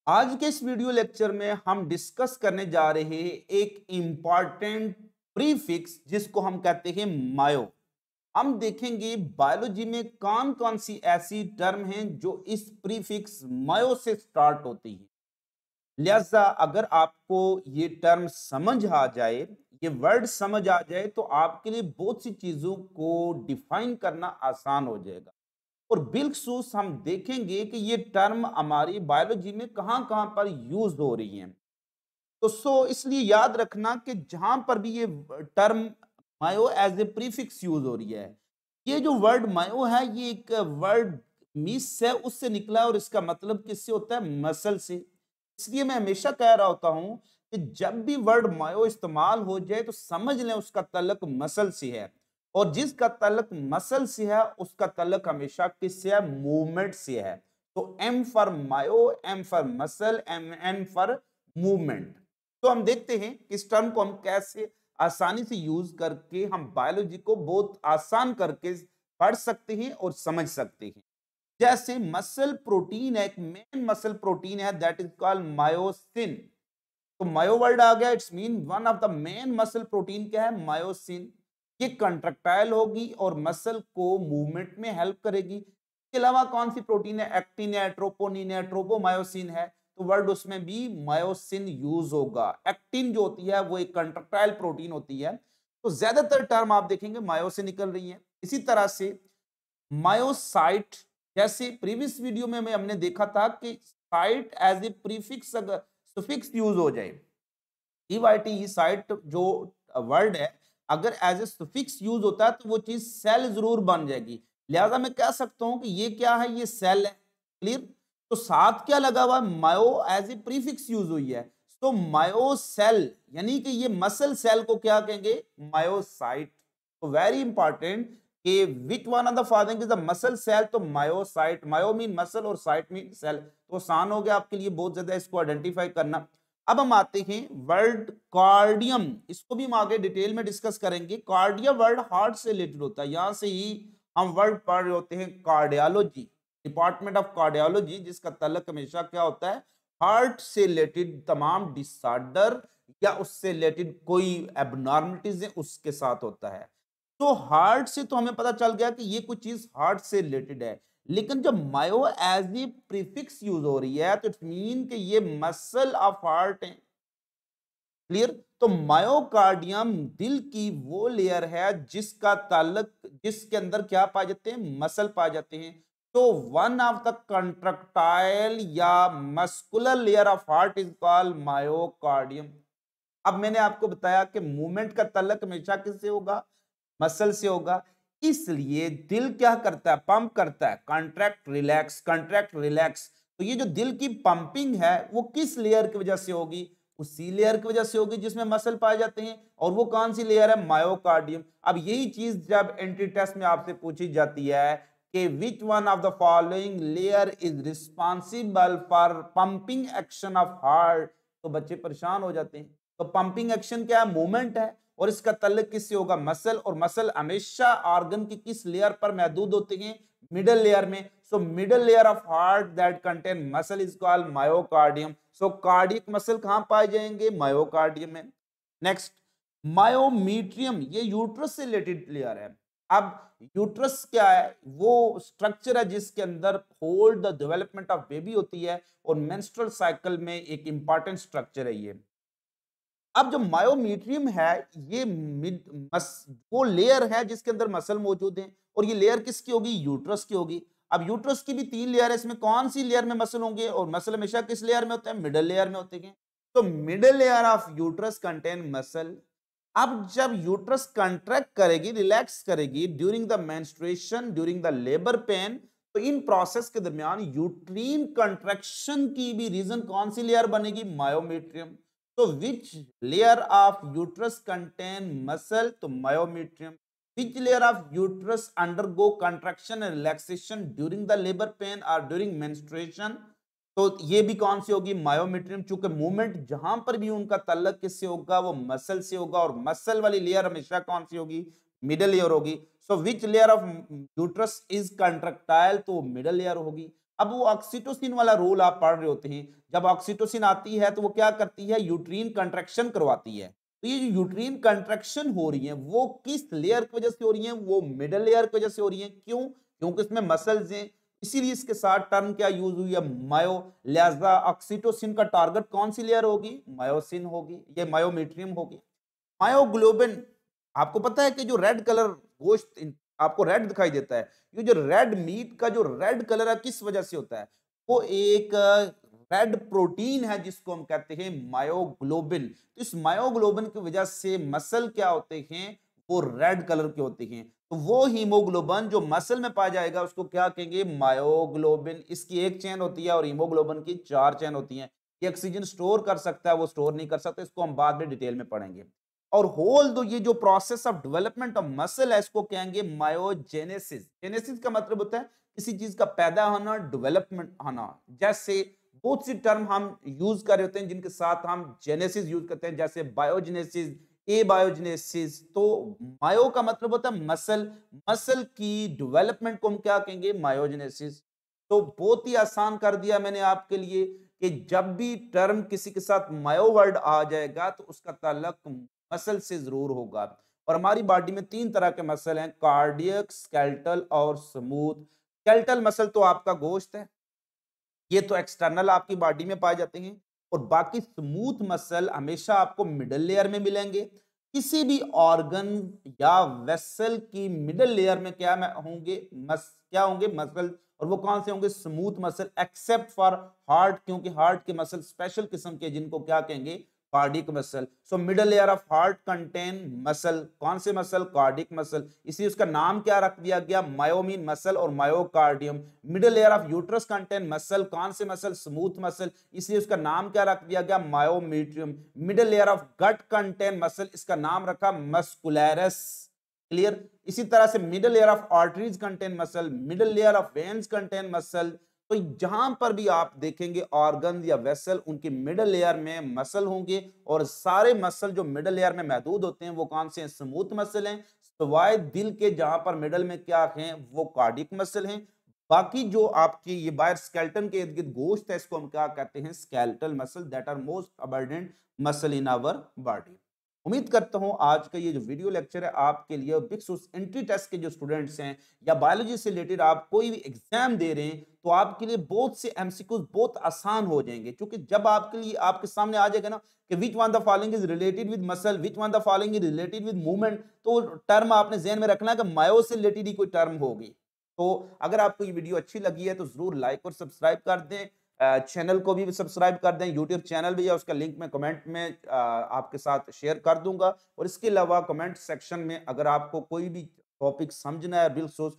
आज के इस वीडियो लेक्चर में हम डिस्कस करने जा रहे हैं एक इंपॉर्टेंट प्रीफिक्स जिसको हम कहते हैं मायो। हम देखेंगे बायोलॉजी में कौन कौन सी ऐसी टर्म हैं जो इस प्रीफिक्स मायो से स्टार्ट होती है। लिहाजा अगर आपको ये टर्म समझ आ जाए, ये वर्ड समझ आ जाए तो आपके लिए बहुत सी चीजों को डिफाइन करना आसान हो जाएगा। और बिलखसूस हम देखेंगे कि ये टर्म हमारी बायोलॉजी में कहां कहां पर यूज हो रही हैं। तो इसलिए याद रखना कि जहां पर भी ये term myo as a prefix use हो रही है, ये जो वर्ड मायो है ये एक वर्ड मिस है, उससे निकला है और इसका मतलब किससे होता है? मसल से। इसलिए मैं हमेशा कह रहा होता हूं कि जब भी वर्ड मायो इस्तेमाल हो जाए तो समझ लें उसका तल्लक मसल से है। और जिसका तल्लक मसल से है उसका तल्लक हमेशा किससे है? मूवमेंट से है। तो M for myo, M for muscle, N for movement. तो हम देखते हैं कि इस टर्म को हम कैसे आसानी से यूज करके हम बायोलॉजी को बहुत आसान करके पढ़ सकते हैं और समझ सकते हैं। जैसे मसल प्रोटीन है, एक मेन मसल प्रोटीन है दैट इज कॉल्ड मायोसिन। तो मायो वर्ड आ गया, it's mean one of the main muscle protein क्या है? मायोसिन। ये कंट्रक्टाइल होगी और मसल को मूवमेंट में हेल्प करेगी। इसके अलावा कौन सी प्रोटीन है? एक्टिन है, ट्रोपोनिन है, ट्रोपोमायोसिन है। तो वर्ड उसमें भी मायोसिन यूज होगा। एक्टिन जो होती है वो एक कंट्रक्टाइल प्रोटीन होती है। तो ज्यादातर टर्म आप देखेंगे मायो से निकल रही है। इसी तरह से मायोसाइट, जैसे प्रीवियस वीडियो में हमने देखा था कि साइट एज ए प्रीफिक्स अगर सुफिक्स यूज हो जाए, ईवाईटी साइट जो वर्ड है अगर एज ए सुफिक्स यूज होता है तो वो चीज सेल जरूर बन जाएगी। लिहाजा मैं कह सकता हूं कि ये क्या है? ये सेल है। क्लियर? तो साथ क्या लगा हुआ? मायो एज ए प्रीफिक्स यूज हुई है। तो मायो सेल यानी कि ये मसल सेल को क्या कहेंगे? मायोसाइट। तो वेरी इंपॉर्टेंट कि which one of the following is the muscle cell? तो मायोसाइट। मायो मीन मसल और साइट मीन सेल। तो आसान हो गया आपके लिए बहुत ज्यादा इसको आइडेंटिफाई करना। अब हम आते हैं वर्ड कार्डियम। इसको भी हम आगे डिटेल में डिस्कस करेंगे। कार्डिया वर्ड हार्ट से रिलेटेड होता है। यहां से ही हम वर्ड पढ़ रहे होते हैं कार्डियोलॉजी, डिपार्टमेंट ऑफ कार्डियोलॉजी, जिसका तल्लक हमेशा क्या होता है? हार्ट से रिलेटेड तमाम डिसऑर्डर या उससे रिलेटेड कोई एबनॉर्मलिटीज है उसके साथ होता है। तो हार्ट से तो हमें पता चल गया कि ये कुछ चीज हार्ट से रिलेटेड है। लेकिन जब मायो एज ए प्रीफिक्स यूज हो रही है तो इट मीन कि ये मसल ऑफ हार्ट है। क्लियर? तो मायोकार्डियम दिल की वो लेयर है जिसका ताल्लुक, जिसके अंदर क्या पाए जाते हैं? मसल पाए जाते हैं। तो वन ऑफ द कंट्रक्टाइल या muscular layer of heart is called myocardium. अब मैंने आपको बताया कि मूवमेंट का ताल्लुक हमेशा किससे होगा? मसल से होगा। इसलिए दिल क्या करता है? पंप करता है। Contract relax, contract relax. तो ये जो दिल की पंपिंग है वो किस लेयर की वजह से होगी? उसी लेयर की वजह से होगी जिसमें मसल पाए जाते हैं। और वो कौन सी लेयर है? मायोकार्डियम। अब यही चीज जब एंट्री टेस्ट में आपसे पूछी जाती है कि which one of the following layer is responsible for pumping action of heart, तो बच्चे परेशान हो जाते हैं। तो पंपिंग एक्शन क्या है? मूवमेंट है। और इसका ताल्लुक किससे होगा? मसल। और मसल हमेशा ऑर्गन की किस लेयर पर मौजूद होते हैं? मिडल लेयर में। So middle layer of heart that contain muscle is called myocardium. So cardiac muscle कहां पाए जाएंगे? मायोकार्डियम में। नेक्स्ट, मायोमीट्रियम, ये यूट्रस से रिलेटेड लेयर है। अब यूट्रस क्या है? वो स्ट्रक्चर है जिसके अंदर hold the development of baby होती है और मेंस्ट्रुअल साइकिल में एक इंपॉर्टेंट स्ट्रक्चर है ये। अब जो मायोमीट्रियम है ये वो लेयर है जिसके अंदर मसल मौजूद है। और ये लेयर किसकी होगी? यूट्रस की होगी। अब यूट्रस की भी तीन लेयर है, इसमें कौन सी लेयर में मसल होंगे? और मसल हमेशा किस लेयर में होते हैं? मिडल लेयर में होते हैं। तो middle layer of uterus contain muscle. अब जब यूट्रस कंट्रैक्ट करेगी, रिलैक्स करेगी during the menstruation, during the labour pen, तो इन प्रोसेस के दरमियान यूट्रीन कंट्रैक्शन की भी रीजन कौन सी लेयर बनेगी? मायोमीट्रियम। तो which layer of uterus contain muscle? तो myometrium. Which layer of uterus undergo contraction and relaxation during the labour pain or during menstruation? तो ये भी कौन सी होगी? मायोमीट्रियम। चूंकि मूवमेंट जहां पर भी उनका ताल्लुक किससे होगा? वो मसल से होगा। और मसल वाली लेयर हमेशा कौन सी होगी? मिडल लेयर होगी। So which layer of uterus is contractile? तो मिडल लेयर होगी। अब वो ऑक्सीटोसिन वाला रोल आप पढ़ रहे होते हैं। जब ऑक्सीटोसिन आती है तो वो क्या करती है, यूट्रीन कंट्रैक्शन करवाती है। तो ये जो यूट्रीन कंट्रैक्शन हो रही है वो किस लेयर की वजह से हो रही है, वो मिडल लेयर की वजह से हो रही है। क्यों? क्योंकि इसमें मसल्स हैं, इसीलिए इसके साथ टर्म क्या यूज हुई है, मायो। लिहाजा ऑक्सीटोसिन का टारगेट कौन सी लेयर होगी, मायोसिन होगी, ये मायोमेट्रियम होगी। मायोग्लोबिन, आपको पता है कि जो रेड कलर गोश्त आपको रेड दिखाई देता है, ये जो रेड मीट का जो रेड कलर है किस वजह से होता है, वो एक रेड प्रोटीन है जिसको हम कहते हैं मायोग्लोबिन। तो इस मायोग्लोबिन की वजह से मसल क्या होते हैं, वो रेड कलर के होते हैं। तो वो हीमोग्लोबिन जो मसल में पाया जाएगा उसको क्या कहेंगे, मायोग्लोबिन। इसकी एक चेन होती है और हीमोग्लोबिन की 4 चेन होती हैं। ये ऑक्सीजन स्टोर कर सकता है, वो स्टोर नहीं कर सकता, इसको हम बाद में डिटेल में पढ़ेंगे। और होल दो ये जो process of development of muscle है इसको कहेंगे मायोजेनेसिस। जेनेसिस का मतलब होता है किसी चीज का पैदा होना, डेवलपमेंट होना। जैसे बहुत सी टर्म हम यूज कर रहे होते हैं जिनके साथ हम जेनेसिस यूज करते हैं, जैसे बायोजेनेसिस, ए बायोजेनेसिस। तो मायो का मतलब होता है मसल, मसल की डेवलपमेंट को हम क्या कहेंगे, मायोजेनेसिस। तो बहुत ही आसान कर दिया मैंने आपके लिए कि जब भी टर्म किसी के साथ मायो वर्ड आ जाएगा तो उसका ताल्लुक मसल से जरूर होगा। और हमारी बॉडी में 3 तरह के मसल हैं, कार्डियक, स्केलेटल और स्मूथ। स्केलेटल मसल तो आपका गोश्त है, ये तो एक्सटर्नल आपकी बॉडी में पाए जाते हैं। और बाकी स्मूथ मसल हमेशा आपको मिडल लेयर में मिलेंगे। किसी भी ऑर्गन या वेसल की मिडल लेयर में क्या होंगे, क्या होंगे, मसल। और वो कौन से होंगे, smooth muscle, except for heart, क्योंकि हार्ट के मसल स्पेशल किस्म के जिनको क्या कहेंगे, cardiac muscle. So middle layer of heart contain muscle, कौन से मसल, कार्डिक मसल, इसलिए उसका नाम क्या रख दिया गया, मायोमीन मसल और myocardium. Middle layer of uterus contain muscle, कौन से मसल, स्मूथ मसल, इसलिए उसका नाम क्या रख दिया गया, myometrium. Middle layer of gut contain muscle, इसका नाम रखा मस्कुलरस। क्लियर? इसी तरह से middle layer of arteries contain muscle, middle layer of veins contain muscle. तो जहां पर भी आप देखेंगे ऑर्गन या वेसल, उनकी मिडल लेयर में मसल होंगे। और सारे मसल जो मिडल लेयर में महदूद होते हैं वो कौन से हैं, स्मूथ मसल हैं। सिवाय दिल के जहां पर मिडल में क्या हैं, वो कार्डिक मसल हैं। बाकी जो आपकी ये बाहर स्केलेटन के इर्द गिर्द गोश्त है इसको हम क्या कहते हैं, skeletal muscle, that are most abundant muscle in our body. उम्मीद करता हूं आज का ये जो वीडियो लेक्चर है आपके लिए बिक्सूस एंट्री टेस्ट के जो स्टूडेंट्स हैं या बायोलॉजी से रिलेटेड आप कोई भी एग्जाम दे रहे हैं तो आपके लिए बहुत से एमसीक्यूज बहुत आसान हो जाएंगे। क्योंकि जब आपके लिए आपके सामने आ जाएगा ना कि which one the following is related with muscle, which one the following is related with movement, तो टर्म आपने ज़हन में रखना है कि मायो से रिलेटेड ही कोई टर्म होगी। तो अगर आपको ये वीडियो अच्छी लगी है तो जरूर लाइक और सब्सक्राइब कर दें। चैनल को भी सब्सक्राइब कर दें। यूट्यूब चैनल भी है, उसका लिंक मैं कमेंट में आपके साथ शेयर कर दूंगा। और इसके अलावा कमेंट सेक्शन में अगर आपको कोई भी टॉपिक समझना है, बिल्कुल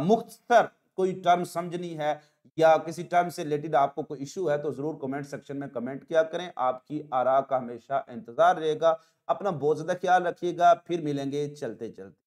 मुख्तसर कोई टर्म समझनी है या किसी टर्म से रिलेटेड आपको कोई इशू है तो जरूर कमेंट सेक्शन में कमेंट किया करें। आपकी आरा का हमेशा इंतजार रहेगा। अपना बहुत ज्यादा ख्याल रखिएगा, फिर मिलेंगे चलते चलते।